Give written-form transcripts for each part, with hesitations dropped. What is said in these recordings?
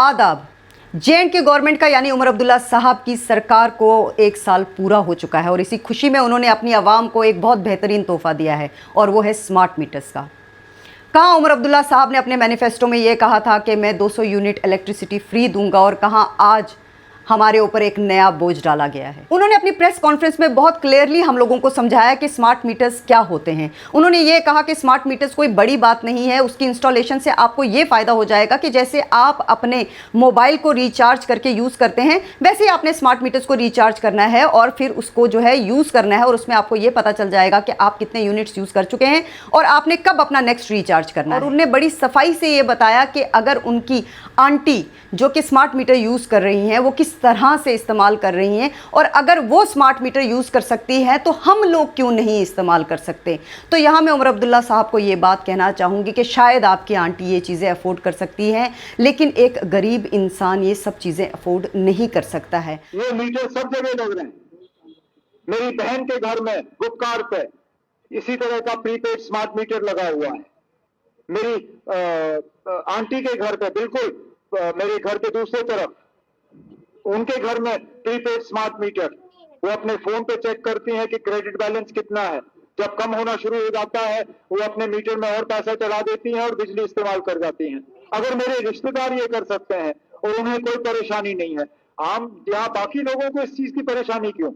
आदाब। J&K government का यानी उमर अब्दुल्ला साहब की सरकार को 1 साल पूरा हो चुका है और इसी खुशी में उन्होंने अपनी आवाम को एक बहुत बेहतरीन तोहफा दिया है और वो है स्मार्ट मीटर्स का। कहाँ उमर अब्दुल्ला साहब ने अपने मैनिफेस्टो में ये कहा था कि मैं 200 यूनिट इलेक्ट्रिसिटी फ्री दूंगा और कहाँ आज हमारे ऊपर एक नया बोझ डाला गया है। उन्होंने अपनी प्रेस कॉन्फ्रेंस में बहुत क्लियरली हम लोगों को समझाया कि स्मार्ट मीटर्स क्या होते हैं। उन्होंने ये कहा कि स्मार्ट मीटर्स कोई बड़ी बात नहीं है, उसकी इंस्टॉलेशन से आपको ये फ़ायदा हो जाएगा कि जैसे आप अपने मोबाइल को रिचार्ज करके यूज़ करते हैं वैसे ही आपने स्मार्ट मीटर्स को रिचार्ज करना है और फिर उसको जो है यूज़ करना है और उसमें आपको ये पता चल जाएगा कि आप कितने यूनिट्स यूज़ कर चुके हैं और आपने कब अपना नेक्स्ट रिचार्ज करना है। और उन्होंने बड़ी सफाई से ये बताया कि अगर उनकी आंटी जो कि स्मार्ट मीटर यूज़ कर रही हैं वो किस तरह से इस्तेमाल कर रही हैं और अगर वो स्मार्ट मीटर यूज़ कर सकती हैं तो हम लोग क्यों नहीं इस्तेमाल कर सकते। तो यहाँ मैं उमर अब्दुल्ला साहब को ये बात कहना चाहूँगी कि शायद आपकी आंटी ये चीज़ें अफोर्ड कर सकती हैं लेकिन एक गरीब इंसान ये सब चीज़ें अफोर्ड नहीं कर सकता है। ये मीटर सब जगह लग रहे हैं। मेरी बहन के घर में गुपकार पे इसी तरह का प्रीपेड स्मार्ट मीटर लगा हुआ है। मेरी आंटी के घर पे बिल्कुल मेरे घर के दूसरे तरफ उनके घर में प्रीपेड स्मार्ट मीटर, वो अपने फोन पे चेक करती हैं कि क्रेडिट बैलेंस कितना है। जब कम होना शुरू हो जाता है वो अपने मीटर में और पैसा चला देती हैं और बिजली इस्तेमाल कर जाती हैं। अगर मेरे रिश्तेदार ये कर सकते हैं और उन्हें कोई परेशानी नहीं है, आम यहाँ बाकी लोगों को इस चीज की परेशानी क्यों?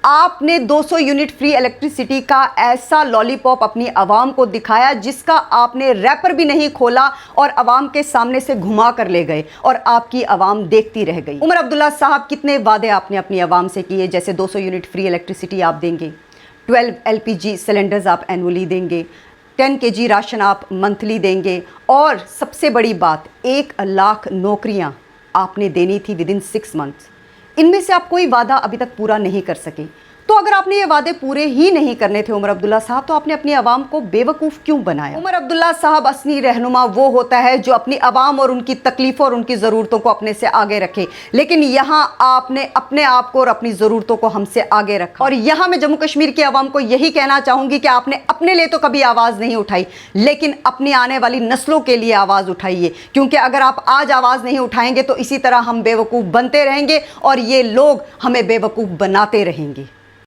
आपने 200 यूनिट फ्री इलेक्ट्रिसिटी का ऐसा लॉलीपॉप अपनी आवाम को दिखाया जिसका आपने रैपर भी नहीं खोला और आवाम के सामने से घुमा कर ले गए और आपकी आवाम देखती रह गई। उमर अब्दुल्ला साहब कितने वादे आपने अपनी आवाम से किए, जैसे 200 यूनिट फ्री इलेक्ट्रिसिटी आप देंगे, 12 LPG सिलेंडर्स आप एनुअली देंगे, 10 kg राशन आप मंथली देंगे और सबसे बड़ी बात 1 लाख नौकरियां आपने देनी थी विदिन 6 मंथ्स। इनमें से आप कोई वादा अभी तक पूरा नहीं कर सके। तो अगर आपने ये वादे पूरे ही नहीं करने थे उमर अब्दुल्ला साहब तो आपने अपनी आवाम को बेवकूफ़ क्यों बनाया? उमर अब्दुल्ला साहब असली रहनुमा वो होता है जो अपनी आवाम और उनकी तकलीफ़ों और उनकी ज़रूरतों को अपने से आगे रखे, लेकिन यहाँ आपने अपने आप को और अपनी ज़रूरतों को हमसे आगे रखा। और यहाँ मैं जम्मू कश्मीर की आवाम को यही कहना चाहूँगी कि आपने अपने लिए तो कभी आवाज़ नहीं उठाई लेकिन अपनी आने वाली नस्लों के लिए आवाज़ उठाइए, क्योंकि अगर आप आज आवाज़ नहीं उठाएंगे तो इसी तरह हम बेवकूफ़ बनते रहेंगे और ये लोग हमें बेवकूफ़ बनाते रहेंगे।